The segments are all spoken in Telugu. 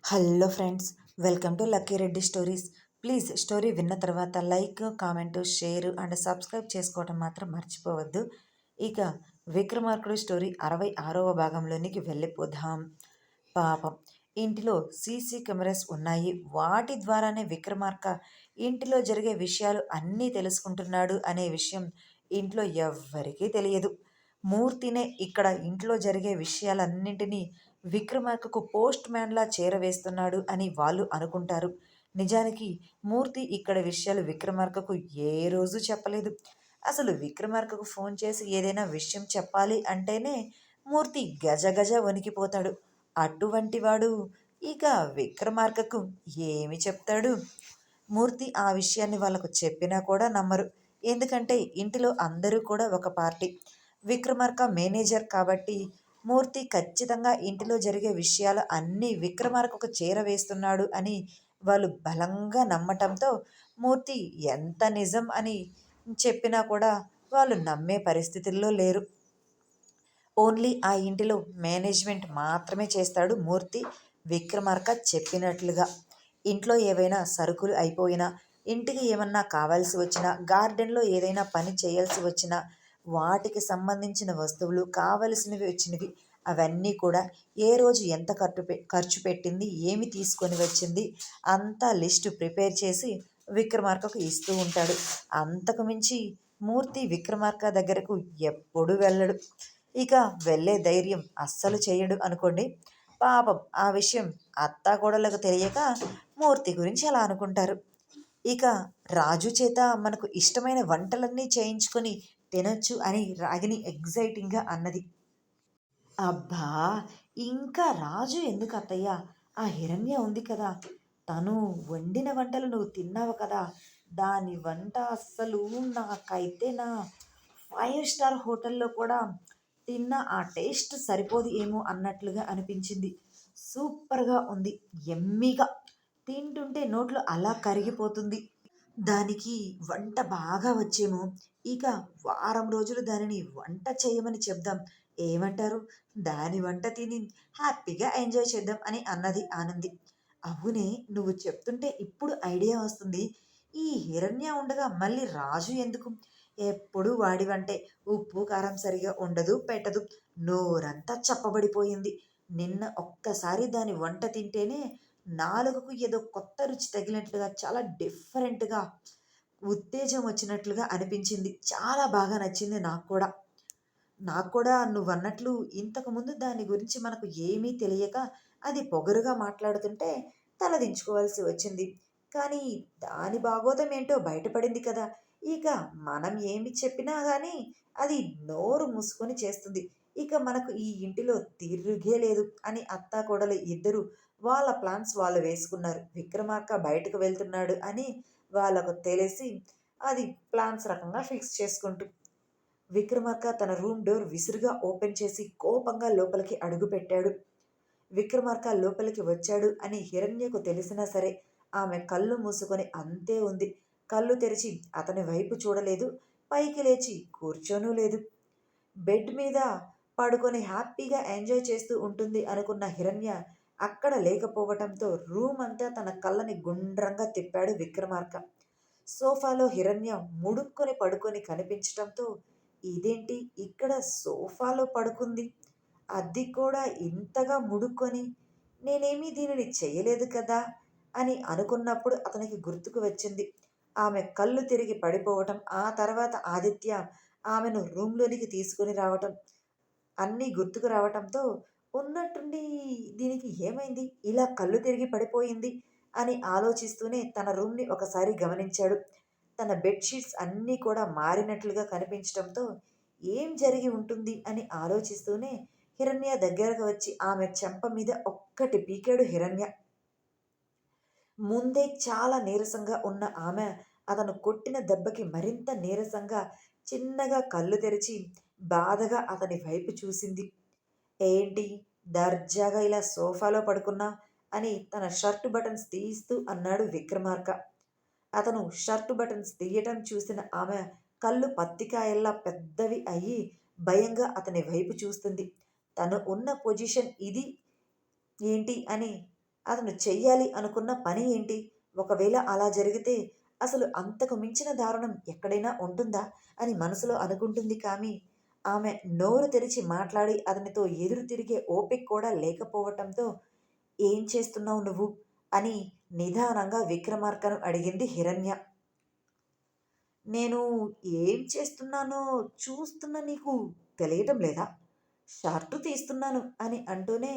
Hello friends, welcome to lucky Reddy stories. Please story విన్న తర్వాత like, comment, share and subscribe చేసుకోవడం మాత్రం మర్చిపోవద్దు. ఇక విక్రమార్కుడు స్టోరీ 66వ భాగంలోనికి వెళ్ళిపోదాం. పాపం ఇంటిలో సీసీ కెమెరాస్ ఉన్నాయి. వాటి ద్వారానే విక్రమార్క ఇంటిలో జరిగే విషయాలు అన్నీ తెలుసుకుంటున్నాడు అనే విషయం ఇంట్లో ఎవ్వరికీ తెలియదు. మూర్తినే ఇక్కడ ఇంట్లో జరిగే విషయాలన్నింటినీ విక్రమార్కకు పోస్ట్ మ్యాన్లా చేరవేస్తున్నాడు అని వాళ్ళు అనుకుంటారు. నిజానికి మూర్తి ఇక్కడ విషయాలు విక్రమార్కకు ఏ రోజు చెప్పలేదు. అసలు విక్రమార్కకు ఫోన్ చేసి ఏదైనా విషయం చెప్పాలి అంటేనే మూర్తి గజ గజ వణికిపోతాడు. అటువంటి వాడు ఇక విక్రమార్కకు ఏమి చెప్తాడు? మూర్తి ఆ విషయాన్ని వాళ్ళకు చెప్పినా కూడా నమ్మరు. ఎందుకంటే ఇంటిలో అందరూ కూడా ఒక పార్టీ. విక్రమార్క మేనేజర్ కాబట్టి మూర్తి ఖచ్చితంగా ఇంటిలో జరిగే విషయాలు అన్నీ విక్రమార్కకు చేరవేస్తున్నాడు అని వాళ్ళు బలంగా నమ్మటంతో మూర్తి ఎంత నిజం అని చెప్పినా కూడా వాళ్ళు నమ్మే పరిస్థితుల్లో లేరు. ఓన్లీ ఆ ఇంటిలో మేనేజ్మెంట్ మాత్రమే చేస్తాడు మూర్తి విక్రమార్క చెప్పినట్లుగా. ఇంట్లో ఏవైనా సరుకులు అయిపోయినా, ఇంటికి ఏమన్నా కావాల్సి వచ్చినా, గార్డెన్లో ఏదైనా పని చేయాల్సి వచ్చినా, వాటికి సంబంధించిన వస్తువులు కావలసినవి వచ్చినవి అవన్నీ కూడా ఏ రోజు ఎంత ఖర్చు పెట్టింది, ఏమి తీసుకొని వచ్చింది అంతా లిస్టు ప్రిపేర్ చేసి విక్రమార్కకు ఇస్తూ ఉంటాడు. అంతకు మించి మూర్తి విక్రమార్క దగ్గరకు ఎప్పుడు వెళ్ళడు. ఇక వెళ్ళే ధైర్యం అస్సలు చేయడు అనుకోండి. పాపం ఆ విషయం అత్తాకోడళ్ళకు తెలియక మూర్తి గురించి అలా అనుకుంటారు. ఇక రాజు చేత మనకు ఇష్టమైన వంటలన్నీ చేయించుకొని తినొచ్చు అని రాగిని ఎగ్జైటింగ్గా అన్నది. అబ్బా! ఇంకా రాజు ఎందుకు అత్తయ్య? ఆ హిరణ్య ఉంది కదా! తను వండిన వంటలు నువ్వు తిన్నావు కదా! దాని వంట అస్సలు నాకైతే నా 5 స్టార్ హోటల్లో కూడా తిన్న ఆ టేస్ట్ సరిపోదు ఏమో అన్నట్లుగా అనిపించింది. సూపర్‌గా ఉంది. యమ్మీగా తింటుంటే నోట్లో అలా కరిగిపోతుంది. దానికి వంట బాగా వచ్చేమో. ఇక వారం రోజులు దానిని వంట చేయమని చెప్దాం. ఏమంటారు? దాని వంట తిని హ్యాపీగా ఎంజాయ్ చేద్దాం అని అన్నది ఆనంది. అవునే, నువ్వు చెప్తుంటే ఇప్పుడు ఐడియా వస్తుంది. ఈ హిరణ్య ఉండగా మళ్ళీ రాజు ఎందుకు? ఎప్పుడు వాడి వంటే. ఉప్పు కారం సరిగా ఉండదు, పెట్టదు. నోరంతా చప్పబడిపోయింది. నిన్న ఒక్కసారి దాని వంట తింటేనే నాలుకకు ఏదో కొత్త రుచి తగిలినట్లుగా, చాలా డిఫరెంట్‌గా, ఉత్తేజం వచ్చినట్లుగా అనిపించింది. చాలా బాగా నచ్చింది నాకు కూడా. నాకు కూడా నువ్వన్నట్లు ఇంతకుముందు దాని గురించి మనకు ఏమీ తెలియక అది పొగరుగా మాట్లాడుతుంటే తలదించుకోవాల్సి వచ్చింది. కానీ దాని బాగోతం ఏంటో బయటపడింది కదా! ఇక మనం ఏమి చెప్పినా గానీ అది నోరు మూసుకొని చేస్తుంది. ఇక మనకు ఈ ఇంటిలో తిరుగే లేదు అని అత్తాకోడలు ఇద్దరు వాళ్ళ ప్లాన్స్ వాళ్ళు వేసుకున్నారు. విక్రమార్క బయటకు వెళ్తున్నాడు అని వాళ్ళకు తెలిసి అది ప్లాన్స్ రకంగా ఫిక్స్ చేసుకుంటూ విక్రమార్క తన రూమ్ డోర్ విసురుగా ఓపెన్ చేసి కోపంగా లోపలికి అడుగుపెట్టాడు. విక్రమార్క లోపలికి వచ్చాడు అని హిరణ్యకు తెలిసినా సరే ఆమె కళ్ళు మూసుకొని అంతే ఉంది. కళ్ళు తెరిచి అతని వైపు చూడలేదు. పైకి లేచి కూర్చోనూ లేదు. బెడ్ మీద పడుకొని హ్యాపీగా ఎంజాయ్ చేస్తూ ఉంటుంది అనుకున్న హిరణ్య అక్కడ లేకపోవటంతో రూమ్ అంతా తన కళ్ళని గుండ్రంగా తిప్పాడు విక్రమార్క. సోఫాలో హిరణ్య ముడుక్కొని పడుకొని కనిపించటంతో ఇదేంటి ఇక్కడ సోఫాలో పడుకుంది, అది కూడా ఇంతగా ముడుక్కొని, నేనేమీ దీనిని చెయ్యలేదు కదా అని అనుకున్నప్పుడు అతనికి గుర్తుకు వచ్చింది ఆమె కళ్ళు తిరిగి పడిపోవటం, ఆ తర్వాత ఆదిత్య ఆమెను రూమ్లోనికి తీసుకొని రావటం అన్నీ గుర్తుకు రావటంతో ఉన్నట్టుండి దీనికి ఏమైంది, ఇలా కళ్ళు తిరిగి పడిపోయింది అని ఆలోచిస్తూనే తన రూమ్ని ఒకసారి గమనించాడు. తన బెడ్షీట్స్ అన్నీ కూడా మారినట్లుగా కనిపించటంతో ఏం జరిగి ఉంటుంది అని ఆలోచిస్తూనే హిరణ్య దగ్గరకు వచ్చి ఆమె చెంప మీద ఒక్కటి పీకాడు హిరణ్య. ముందే చాలా నీరసంగా ఉన్న ఆమె అతను కొట్టిన దెబ్బకి మరింత నీరసంగా చిన్నగా కళ్ళు తెరిచి బాధగా అతని వైపు చూసింది. ఏంటి దర్జాగా ఇలా సోఫాలో పడుకున్నా అని తన షర్టు బటన్స్ తీస్తూ అన్నాడు విక్రమార్క. అతను షర్టు బటన్స్ తీయటం చూసిన ఆమె కళ్ళు పత్తికాయల్లా పెద్దవి అయ్యి భయంగా అతని వైపు చూస్తుంది. తను ఉన్న పొజిషన్ ఇది ఏంటి అని అతను చెయ్యాలి అనుకున్న పని ఏంటి? ఒకవేళ అలా జరిగితే అసలు అంతకు మించిన దారుణం ఎక్కడైనా ఉంటుందా అని మనసులో అనుకుంటుంది. కానీ ఆమె నోరు తెరిచి మాట్లాడి అతనితో ఎదురు తిరిగే ఓపిక కూడా లేకపోవటంతో, "ఏం చేస్తున్నావు నువ్వు?" అని నిదానంగా విక్రమార్కను అడిగింది హిరణ్య. "నేను ఏం చేస్తున్నానో చూస్తున్న నీకు తెలియటం లేదా? షర్టు తీస్తున్నాను" అని అంటూనే,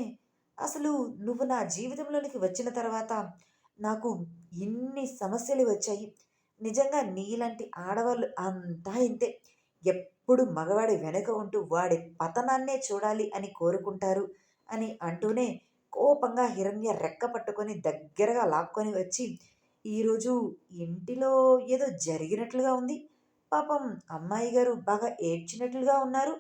"అసలు నువ్వు నా జీవితంలోనికి వచ్చిన తర్వాత నాకు ఇన్ని సమస్యలు వచ్చాయి. నిజంగా నీలాంటి ఆడవాళ్ళు అంతా ఇంతే. ఎప్పుడు మగవాడి వెనుక ఉంటూ వాడి పతనాన్నే చూడాలి అని కోరుకుంటారు" అని అంటూనే కోపంగా హిరణ్య రెక్క పట్టుకొని దగ్గరగా లాక్కొని వచ్చి, "ఈరోజు ఇంటిలో ఏదో జరిగినట్లుగా ఉంది. పాపం అమ్మాయి గారు బాగా ఏడ్చినట్లుగా ఉన్నారు.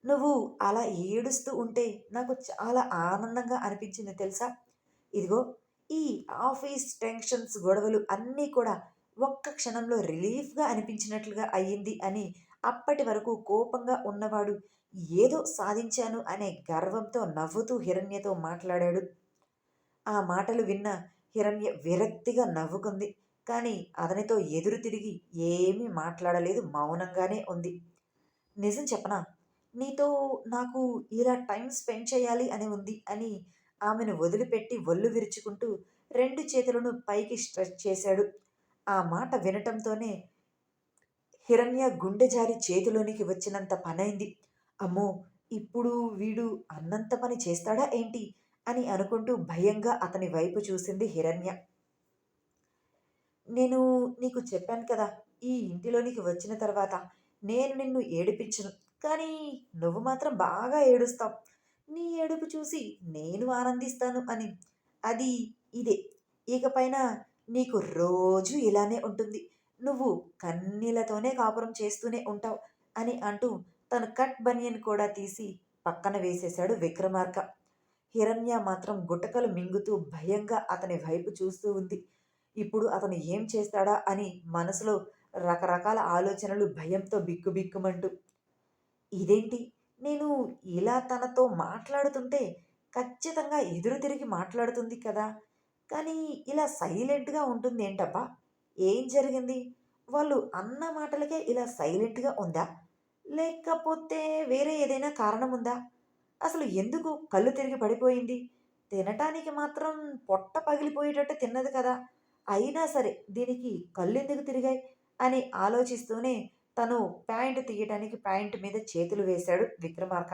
నువ్వు అలా ఏడుస్తూ ఉంటే నాకు చాలా ఆనందంగా అనిపించింది తెలుసా? ఇదిగో ఈ ఆఫీస్ టెన్షన్స్, గొడవలు అన్నీ కూడా ఒక్క క్షణంలో రిలీఫ్‌గా అనిపించినట్లుగా అయ్యింది" అని అప్పటి వరకు కోపంగా ఉన్నవాడు ఏదో సాధించాను అనే గర్వంతో నవ్వుతూ హిరణ్యతో మాట్లాడాడు. ఆ మాటలు విన్న హిరణ్య విరక్తిగా నవ్వుకుంది. కానీ అతనితో ఎదురు తిరిగి ఏమీ మాట్లాడలేదు. మౌనంగానే ఉంది. "నిజం చెప్పనా? నీతో నాకు ఇలా టైం స్పెండ్ చేయాలి అని ఉంది" అని ఆమెను వదిలిపెట్టి ఒళ్ళు విరుచుకుంటూ 2 చేతులను పైకి స్ట్రెచ్ చేశాడు. ఆ మాట వినటంతోనే హిరణ్య గుండె జారి చేతిలోనికి వచ్చినంత పనైంది. అమ్మో! ఇప్పుడు వీడు అన్నంత పని చేస్తాడా ఏంటి? అని అనుకుంటూ భయంగా అతని వైపు చూసింది హిరణ్య. "నేను నీకు చెప్పాను కదా! ఈ ఇంటిలోనికి వచ్చిన తర్వాత నేను నిన్ను ఏడిపించను. కానీ నువ్వు మాత్రం బాగా ఏడుస్తావు. నీ ఏడుపు చూసి నేను ఆనందిస్తాను" అని. "అది ఇదే. ఇకపైన నీకు రోజూ ఇలానే ఉంటుంది. నువ్వు కన్నీళ్లతోనే కాపురం చేస్తూనే ఉంటావు" అని అంటూ తన కట్ బనియన్ కూడా తీసి పక్కన వేసేశాడు విక్రమార్క. హిరణ్య మాత్రం గుటకలు మింగుతూ భయంగా అతని వైపు చూస్తూ ఉంది. ఇప్పుడు అతను ఏం చేస్తాడా అని మనసులో రకరకాల ఆలోచనలు భయంతో బిక్కుబిక్కుమంటూ. ఇదేంటి? నేను ఇలా తనతో మాట్లాడుతుంటే ఖచ్చితంగా ఎదురు తిరిగి మాట్లాడుతుంది కదా! కానీ ఇలా సైలెంట్‌గా ఉంటుందేంటబ్బా! ఏం జరిగింది? వాళ్ళు అన్న మాటలకే ఇలా సైలెంట్‌గా ఉందా? లేకపోతే వేరే ఏదైనా కారణం ఉందా? అసలు ఎందుకు కళ్ళు తిరిగి పడిపోయింది? తినటానికి మాత్రం పొట్ట పగిలిపోయేటట్టు తిన్నది కదా! అయినా సరే దీనికి కళ్ళెందుకు తిరిగాయి? అని ఆలోచిస్తూనే తను ప్యాంట్ తీయటానికి ప్యాంట్ మీద చేతులు వేశాడు విక్రమార్క.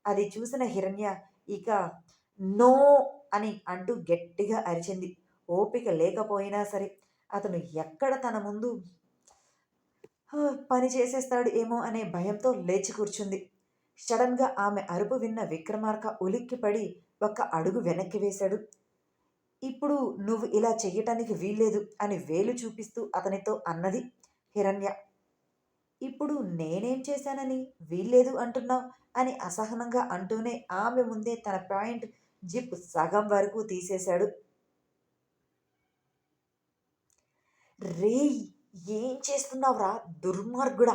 అది చూసిన హిరణ్య ఇక "నో" అని అంటూ గట్టిగా అరిచింది. ఓపిక లేకపోయినా సరే అతను ఎక్కడ తన ముందు పని చేసేస్తాడు ఏమో అనే భయంతో లేచి కూర్చుంది. సడన్‌గా ఆమె అరుపు విన్న విక్రమార్క ఉలిక్కిపడి ఒక్క అడుగు వెనక్కి వేశాడు. "ఇప్పుడు నువ్వు ఇలా చెయ్యటానికి వీల్లేదు" అని వేలు చూపిస్తూ అతనితో అన్నది హిరణ్య. "ఇప్పుడు నేనేం చేశానని వీల్లేదు అంటున్నావు" అని అసహనంగా అంటూనే ఆమె ముందే తన ప్యాంట్ జిప్ సగం వరకు తీసేశాడు. "రేయ్! ఏం చేస్తున్నావురా దుర్మార్గుడా!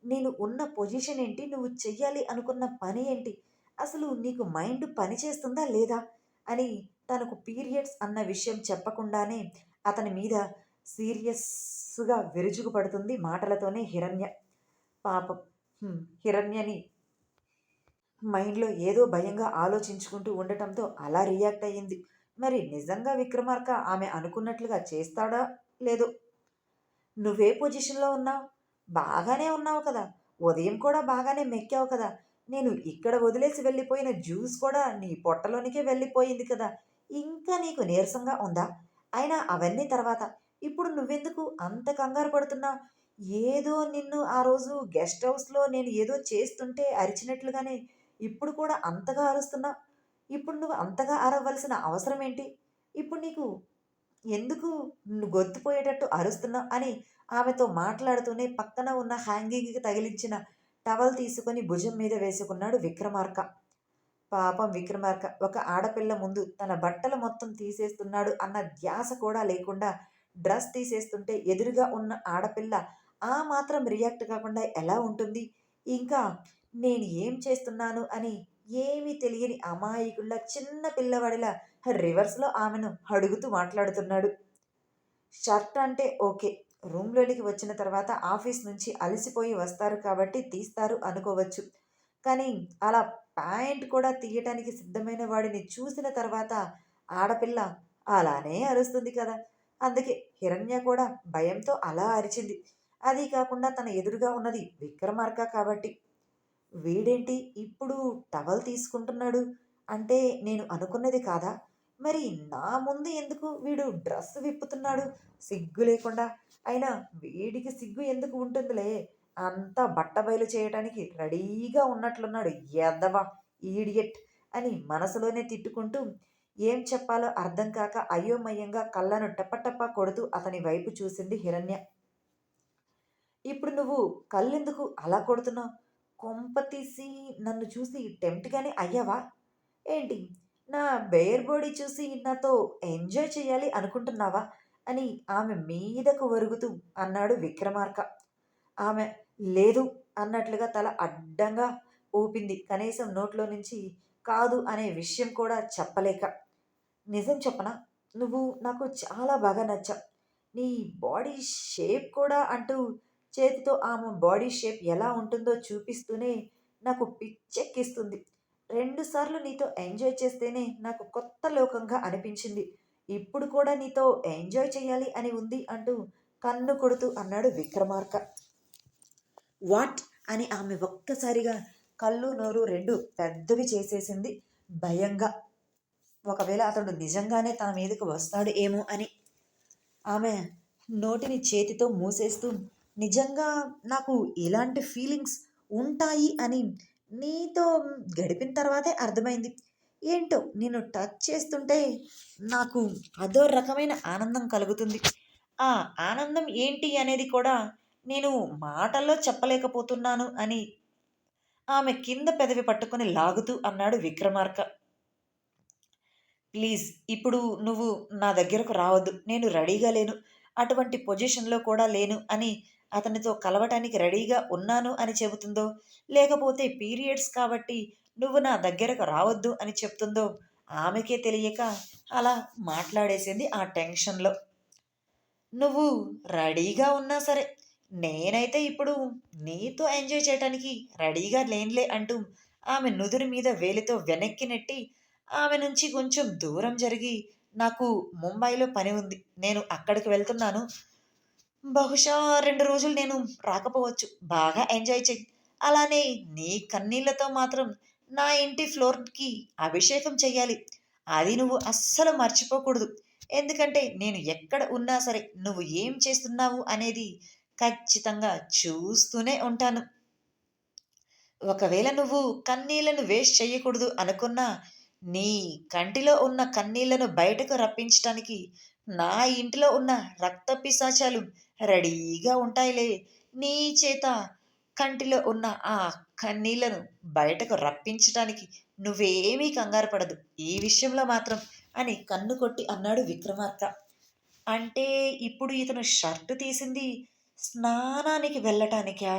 నేను ఉన్న పొజిషన్ ఏంటి? నువ్వు చెయ్యాలి అనుకున్న పని ఏంటి? అసలు నీకు మైండ్ పని చేస్తుందా లేదా?" అని తనకు పీరియడ్స్ అన్న విషయం చెప్పకుండానే అతని మీద సీరియస్‌గా విరుచుకుపడుతుంది మాటలతోనే హిరణ్య. పాపం హిరణ్యని మైండ్‌లో ఏదో భయంగా ఆలోచించుకుంటూ ఉండటంతో అలా రియాక్ట్ అయ్యింది. మరి నిజంగా విక్రమార్క ఆమె అనుకున్నట్లుగా చేస్తాడా? లేదో? "నువ్వే పొజిషన్‌లో ఉన్నావు? బాగానే ఉన్నావు కదా! ఉదయం కూడా బాగానే మెక్కావు కదా! నేను ఇక్కడ వదిలేసి వెళ్ళిపోయిన జ్యూస్ కూడా నీ పొట్టలోనికే వెళ్ళిపోయింది కదా! ఇంకా నీకు నీరసంగా ఉందా? అయినా అవన్నీ తర్వాత. ఇప్పుడు నువ్వెందుకు అంత కంగారు పడుతున్నావు? ఏదో నిన్ను ఆ రోజు గెస్ట్ హౌస్‌లో నేను ఏదో చేస్తుంటే అరిచినట్లుగానే ఇప్పుడు కూడా అంతగా అరుస్తున్నావు. ఇప్పుడు నువ్వు అంతగా అరవవలసిన అవసరం ఏంటి? ఇప్పుడు నీకు ఎందుకు గొంతుపోయేటట్టు అరుస్తున్నావు" అని ఆమెతో మాట్లాడుతూనే పక్కన ఉన్న హ్యాంగింగ్‌కి తగిలించిన టవల్ తీసుకొని భుజం మీద వేసుకున్నాడు విక్రమార్క. పాపం విక్రమార్క ఒక ఆడపిల్ల ముందు తన బట్టలు మొత్తం తీసేస్తున్నాడు అన్న ధ్యాస కూడా లేకుండా డ్రెస్ తీసేస్తుంటే ఎదురుగా ఉన్న ఆడపిల్ల ఆ మాత్రం రియాక్ట్ కాకుండా ఎలా ఉంటుంది? ఇంకా నేను ఏం చేస్తున్నాను అని ఏమీ తెలియని అమాయకుల్లా చిన్న పిల్లవాడిలా రివర్స్లో ఆమెను అడుగుతూ మాట్లాడుతున్నాడు. షర్ట్ అంటే ఓకే. రూమ్‌లోనికి వచ్చిన తర్వాత ఆఫీస్ నుంచి అలసిపోయి వస్తారు కాబట్టి తీస్తారు అనుకోవచ్చు. కానీ అలా ప్యాంట్ కూడా తీయటానికి సిద్ధమైన వాడిని చూసిన తర్వాత ఆడపిల్ల అలానే అరుస్తుంది కదా! అందుకే హిరణ్య కూడా భయంతో అలా అరిచింది. అదీ కాకుండా తన ఎదురుగా ఉన్నది విక్రమార్క కాబట్టి. వీడేంటి ఇప్పుడు టవల్ తీసుకుంటున్నాడు? అంటే నేను అనుకున్నది కాదా? మరి నా ముందు ఎందుకు వీడు డ్రెస్ విప్పుతున్నాడు సిగ్గు లేకుండా? అయినా వీడికి సిగ్గు ఎందుకు ఉంటుందిలే. అంతా బట్టబయలు చేయటానికి రెడీగా ఉన్నట్లున్నాడు. ఎదవ ఈడియట్ అని మనసులోనే తిట్టుకుంటూ ఏం చెప్పాలో అర్థం కాక అయోమయంగా కళ్ళను టపటపా కొడుతూ అతని వైపు చూసింది హిరణ్య. ఇప్పుడు నువ్వు కళ్ళెందుకు అలా కొడుతున్నావు? కొంప తీసి నన్ను చూసి టెంప్ట్‌గానే అయ్యావా? ఏంటి? నా బేర్ బాడీ చూసి నాతో ఎంజాయ్ చేయాలి అనుకుంటున్నావా? అని ఆమె మీదకు ఒరుగుతూ అన్నాడు విక్రమార్క. ఆమె లేదు అన్నట్లుగా తల అడ్డంగా ఊపింది. కనీసం నోట్లో నుంచి కాదు అనే విషయం కూడా చెప్పలేక. నిజం చెప్పనా? నువ్వు నాకు చాలా బాగా నచ్చావు. నీ బాడీ షేప్ కూడా అంటూ చేతితో ఆమె బాడీ షేప్ ఎలా ఉంటుందో చూపిస్తూనే నాకు పిచ్చెక్కిస్తుంది. 2 సార్లు నీతో ఎంజాయ్ చేస్తేనే నాకు కొత్త లోకంగా అనిపించింది. ఇప్పుడు కూడా నీతో ఎంజాయ్ చేయాలి అని ఉంది అంటూ కన్ను కొడుతూ అన్నాడు విక్రమార్క. వాట్? అని ఆమె ఒక్కసారిగా కళ్ళు, నోరు 2 పెద్దవి చేసేసింది భయంగా. ఒకవేళ అతడు నిజంగానే తన మీదకు వస్తాడు ఏమో అని. ఆమె నోటిని చేతితో మూసేస్తూ నిజంగా నాకు ఇలాంటి ఫీలింగ్స్ ఉంటాయి అని నీతో గడిపిన తర్వాతే అర్థమైంది. ఏంటో నిన్ను టచ్ చేస్తుంటే నాకు అదో రకమైన ఆనందం కలుగుతుంది. ఆ ఆనందం ఏంటి అనేది కూడా నేను మాటల్లో చెప్పలేకపోతున్నాను అని ఆమె కింద పెదవి పట్టుకొని లాగుతూ అన్నాడు విక్రమార్క. ప్లీజ్ ఇప్పుడు నువ్వు నా దగ్గరకు రావద్దు. నేను రెడీగా లేను. అటువంటి పొజిషన్‌లో కూడా లేను అని అతనితో కలవటానికి రెడీగా ఉన్నాను అని చెబుతుందో, లేకపోతే పీరియడ్స్ కాబట్టి నువ్వు నా దగ్గరకు రావద్దు అని చెప్తుందో ఆమెకే తెలియక అలా మాట్లాడేసింది ఆ టెన్షన్‌లో. నువ్వు రెడీగా ఉన్నా సరే, నేనైతే ఇప్పుడు నీతో ఎంజాయ్ చేయటానికి రెడీగా లేనులే అంటూ ఆమె నుదురు మీద వేలితో వెనక్కి నెట్టి ఆమె నుంచి కొంచెం దూరం జరిగి నాకు ముంబైలో పని ఉంది. నేను అక్కడికి వెళ్తున్నాను. బహుశా 2 రోజులు నేను రాకపోవచ్చు. బాగా ఎంజాయ్ చెయ్యి. అలానే నీ కన్నీళ్లతో మాత్రం నా ఇంటి ఫ్లోర్‌కి అభిషేకం చెయ్యాలి. అది నువ్వు అస్సలు మర్చిపోకూడదు. ఎందుకంటే నేను ఎక్కడ ఉన్నా సరే నువ్వు ఏం చేస్తున్నావు అనేది ఖచ్చితంగా చూస్తూనే ఉంటాను. ఒకవేళ నువ్వు కన్నీళ్లను వేస్ట్ చెయ్యకూడదు అనుకున్నా, నీ కంటిలో ఉన్న కన్నీళ్లను బయటకు రప్పించటానికి నా ఇంటిలో ఉన్న రక్త పిశాచాలు రెడీగా ఉంటాయిలే. నీ చేత కంటిలో ఉన్న ఆ కన్నీళ్లను బయటకు రప్పించటానికి నువ్వేమీ కంగారు పడదు. ఈ విషయంలో మాత్రం అని కన్ను కొట్టి అన్నాడు విక్రమార్క. అంటే ఇప్పుడు ఇతను షర్ట్ తీసింది స్నానానికి వెళ్ళటానికా?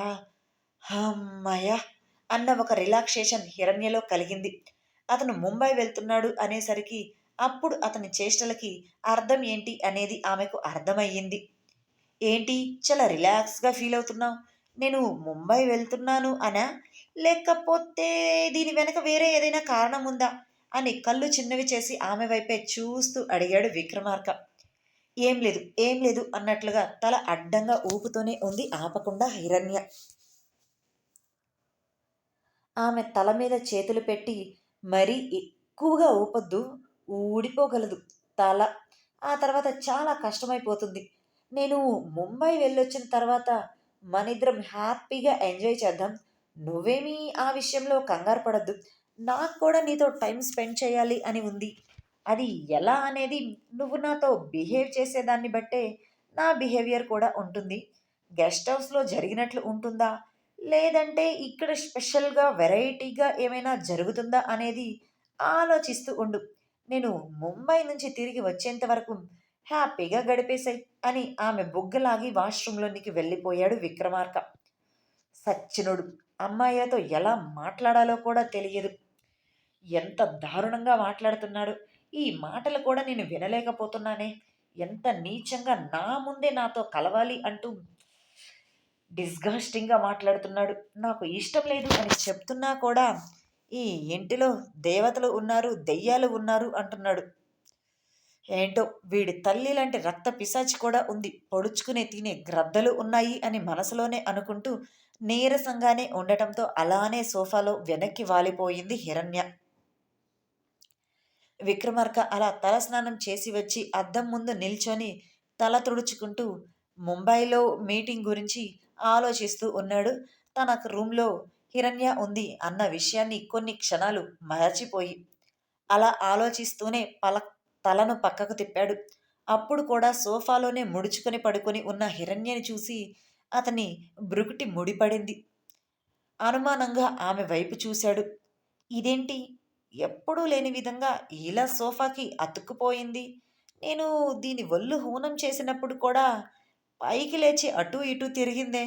హమ్మయ్య! అన్న ఒక రిలాక్సేషన్ హిరణ్యలో కలిగింది. అతను ముంబై వెళ్తున్నాడు అనేసరికి అప్పుడు అతని చేష్టలకి అర్థం ఏంటి అనేది ఆమెకు అర్థమయ్యింది. ఏంటి చాలా రిలాక్స్‌గా ఫీల్ అవుతున్నావు? నేను ముంబై వెళ్తున్నాను అనా? లేకపోతే దీని వెనక వేరే ఏదైనా కారణం ఉందా? అని కళ్ళు చిన్నవి చేసి ఆమె వైపే చూస్తూ అడిగాడు విక్రమార్క. ఏం లేదు, ఏం లేదు అన్నట్లుగా తల అడ్డంగా ఊపుతూనే ఉంది ఆపకుండా హిరణ్య. ఆమె తల మీద చేతులు పెట్టి మరీ ఎక్కువగా ఊపొద్దు. ఊడిపోగలదు తల. ఆ తర్వాత చాలా కష్టమైపోతుంది. నేను ముంబై వెళ్ళొచ్చిన తర్వాత మనిద్దరం హ్యాపీగా ఎంజాయ్ చేద్దాం. నువ్వేమీ ఆ విషయంలో కంగారు పడొద్దు. నాకు కూడా నీతో టైం స్పెండ్ చేయాలి అని ఉంది. అది ఎలా అనేది నువ్వు నాతో బిహేవ్ చేసేదాన్ని బట్టే నా బిహేవియర్ కూడా ఉంటుంది. గెస్ట్ హౌస్‌లో జరిగినట్లు ఉంటుందా? లేదంటే ఇక్కడ స్పెషల్‌గా వెరైటీగా ఏమైనా జరుగుతుందా అనేది ఆలోచిస్తూ ఉండు. నేను ముంబై నుంచి తిరిగి వచ్చేంత వరకు హ్యాపీగా గడిపేసేయ్ అని ఆమె బుగ్గలాగి వాష్‌రూమ్‌లోనికి వెళ్ళిపోయాడు విక్రమార్క. సచ్చినోడు! అమ్మాయిలతో ఎలా మాట్లాడాలో కూడా తెలియదు. ఎంత దారుణంగా మాట్లాడుతున్నాడు. ఈ మాటలు కూడా నేను వినలేకపోతున్నానే. ఎంత నీచంగా నా ముందే నాతో కలవాలి అంటూ డిస్‌గస్టింగ్‌గా మాట్లాడుతున్నాడు. నాకు ఇష్టం లేదు అని చెప్తున్నా కూడా, ఈ ఇంటిలో దేవతలు ఉన్నారు, దెయ్యాలు ఉన్నారు అంటున్నాడు. ఏంటో వీడి తల్లి లాంటి రక్త పిశాచి కూడా ఉంది. పొడుచుకునే తినే గ్రద్దలు ఉన్నాయి అని మనసులోనే అనుకుంటూ నీరసంగానే ఉండటంతో అలానే సోఫాలో వెనక్కి వాలిపోయింది హిరణ్య. విక్రమార్క అలా తలస్నానం చేసి వచ్చి అద్దం ముందు నిల్చొని తల తుడుచుకుంటూ ముంబైలో మీటింగ్ గురించి ఆలోచిస్తూ ఉన్నాడు. తన రూమ్లో హిరణ్య ఉంది అన్న విషయాన్ని కొన్ని క్షణాలు మరచిపోయి అలా ఆలోచిస్తూనే తలను పక్కకు తిప్పాడు. అప్పుడు కూడా సోఫాలోనే ముడుచుకొని పడుకొని ఉన్న హిరణ్యని చూసి అతని బ్రుకుటి ముడిపడింది. అనుమానంగా ఆమె వైపు చూశాడు. ఇదేంటి ఎప్పుడూ లేని విధంగా ఇలా సోఫాకి అతుక్కుపోయింది. నేను దీని ఒళ్ళు హూనం చేసినప్పుడు కూడా పైకి లేచి అటూ ఇటూ తిరిగిందే.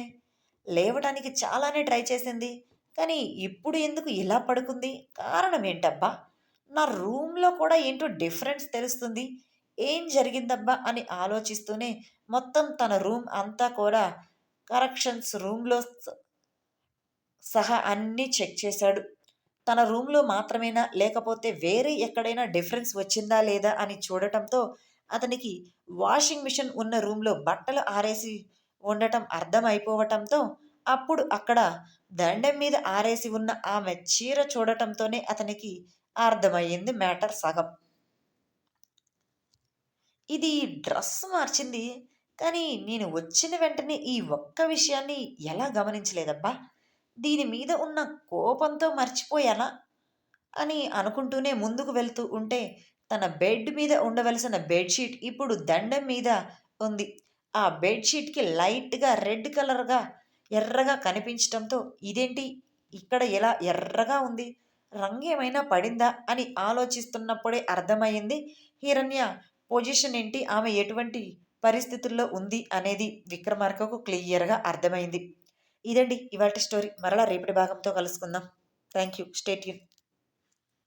లేవటానికి చాలానే ట్రై చేసింది. కానీ ఇప్పుడు ఎందుకు ఇలా పడుకుంది? కారణం ఏంటబ్బా? నా రూమ్‌లో కూడా ఏంటో డిఫరెన్స్ తెలుస్తుంది. ఏం జరిగిందబ్బా అని ఆలోచిస్తూనే మొత్తం తన రూమ్ అంతా కూడా కరెక్షన్స్ రూమ్‌లో సహా అన్నీ చెక్ చేశాడు. తన రూమ్‌లో మాత్రమేనా? లేకపోతే వేరే ఎక్కడైనా డిఫరెన్స్ వచ్చిందా లేదా అని చూడటంతో అతనికి వాషింగ్ మిషన్ ఉన్న రూమ్‌లో బట్టలు ఆరేసి ఉండటం అర్థమైపోవటంతో అప్పుడు అక్కడ దండెం మీద ఆరేసి ఉన్న ఆమె చీర చూడటంతోనే అతనికి అర్థమయ్యింది మ్యాటర్ సగం. ఇది డ్రెస్ మార్చింది. కానీ నేను వచ్చిన వెంటనే ఈ ఒక్క విషయాన్ని ఎలా గమనించలేదబ్బా! దీని మీద ఉన్న కోపంతో మర్చిపోయానా? అని అనుకుంటూనే ముందుకు వెళ్తూ ఉంటే తన బెడ్ మీద ఉండవలసిన బెడ్‌షీట్ ఇప్పుడు దండెం మీద ఉంది. ఆ బెడ్‌షీట్‌కి లైట్‌గా రెడ్ కలర్‌గా ఎర్రగా కనిపించటంతో ఇదేంటి ఇక్కడ ఇలా ఎర్రగా ఉంది? రంగేమైనా పడిందా? అని ఆలోచిస్తున్నప్పుడే అర్థమయింది హిరణ్య పొజిషన్ ఏంటి? ఆమె ఎటువంటి పరిస్థితుల్లో ఉంది అనేది విక్రమార్కకు క్లియర్‌గా అర్థమైంది. ఇదండి ఇవాల్టి స్టోరీ. మరలా రేపటి భాగంతో కలుసుకుందాం. Thank you. Stay tune.